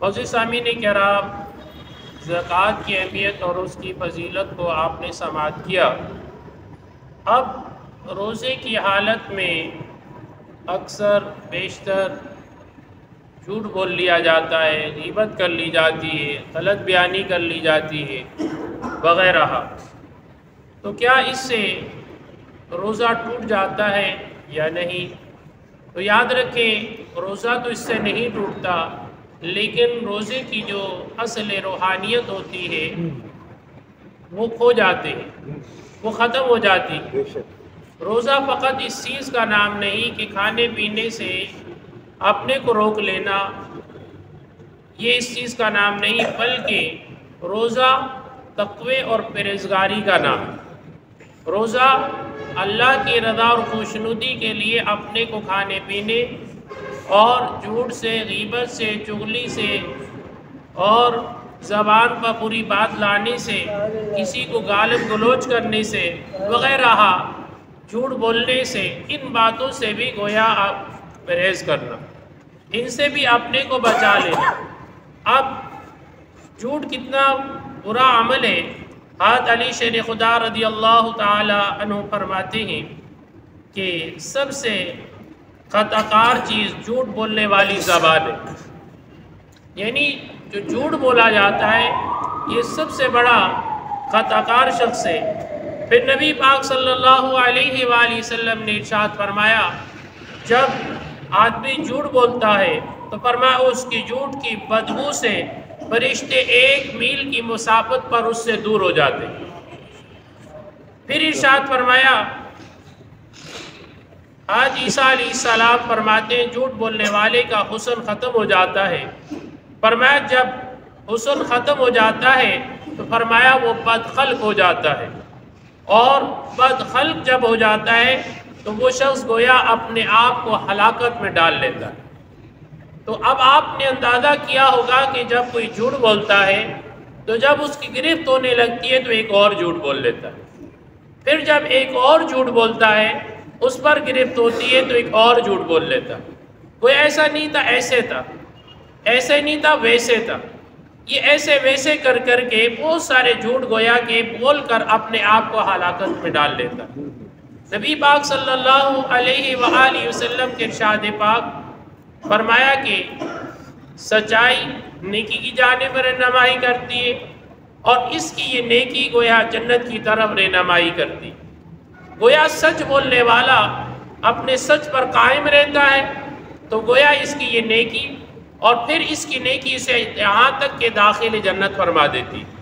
عزیز سامعین کرام، زکوٰۃ کی اہمیت اور اس کی فضیلت کو آپ نے سماعت کیا۔ اب روزے کی حالت میں اکثر بیشتر جھوٹ بول لیا جاتا ہے، غیبت کر لی جاتی ہے، غلط بیانی کر لی جاتی ہے وغیرہ۔ تو کیا اس سے روزہ ٹوٹ جاتا ہے یا نہیں؟ تو یاد رکھیں، روزہ تو اس سے نہیں ٹوٹتا، لیکن روزے کی جو اصل روحانیت ہوتی ہے وہ کھو جاتے ہیں، وہ ختم ہو جاتی ہے۔ روزہ فقط اس چیز کا نام نہیں کہ کھانے پینے سے اپنے کو روک لینا، یہ اس چیز کا نام نہیں، بلکہ روزہ تقوی اور پرہیزگاری کا نام ہے۔ روزہ اللہ کی رضا اور خوشنودی کے لیے اپنے کو کھانے پینے اور جھوٹ سے، غیبت سے، چغلی سے اور زبان پر بری بات لانے سے، کسی کو گالی گلوچ کرنے سے وغیرہ، جھوٹ بولنے سے، ان باتوں سے بھی گویا آپ پرہیز کرنا، ان سے بھی اپنے کو بچا لینا۔ اب جھوٹ کتنا برا عمل ہے، حضرت علی شیر خدا رضی اللہ تعالی عنہ فرماتے ہیں کہ سب سے خطا کار چیز جھوٹ بولنے والی زبان ہے، یعنی جو جھوٹ بولا جاتا ہے یہ سب سے بڑا خطا کار شخص ہے۔ پھر نبی پاک صلی اللہ علیہ وآلہ وسلم نے ارشاد فرمایا، جب آدمی جھوٹ بولتا ہے تو فرمایا اس کی جھوٹ کی بدبو سے فرشتے 1 میل کی مسافت پر اس سے دور ہو جاتے ہیں۔ پھر ارشاد فرمایا، آج عیسیٰ علیہ السلام فرماتے ہیں جھوٹ بولنے والے کا حسن ختم ہو جاتا ہے۔ فرمایا جب حسن ختم ہو جاتا ہے تو فرمایا وہ بدخلق ہو جاتا ہے، اور بدخلق جب ہو جاتا ہے تو وہ شخص گویا اپنے آپ کو ہلاکت میں ڈال لیتا ہے۔ تو اب آپ نے اندازہ کیا ہوگا کہ جب کوئی جھوٹ بولتا ہے تو جب اس کی گرفت ہونے لگتی ہے تو ایک اور جھوٹ بول لیتا ہے، پھر جب ایک اور جھوٹ بولتا ہے اس پر گرفت ہوتی ہے تو ایک اور جھوٹ بول لیتا ہے۔ کوئی ایسا نہیں تھا ایسے تھا، ایسے نہیں تھا ویسے تھا، یہ ایسے ویسے کر کر کے بہت سارے جھوٹ گویا کہ بول کر اپنے آپ کو ہلاکت میں ڈال لیتا۔ نبی پاک صلی اللہ علیہ وآلہ وسلم کے ارشاد پاک فرمایا کہ سچائی نیکی کی جانب رہنمائی کرتی ہے، اور اس کی یہ نیکی گویا جنت کی طرف رہنمائی کرتی ہے۔ گویا سچ بولنے والا اپنے سچ پر قائم رہتا ہے تو گویا اس کی یہ نیکی، اور پھر اس کی نیکی سے یہاں تک کہ داخل جنت فرما دیتی ہے۔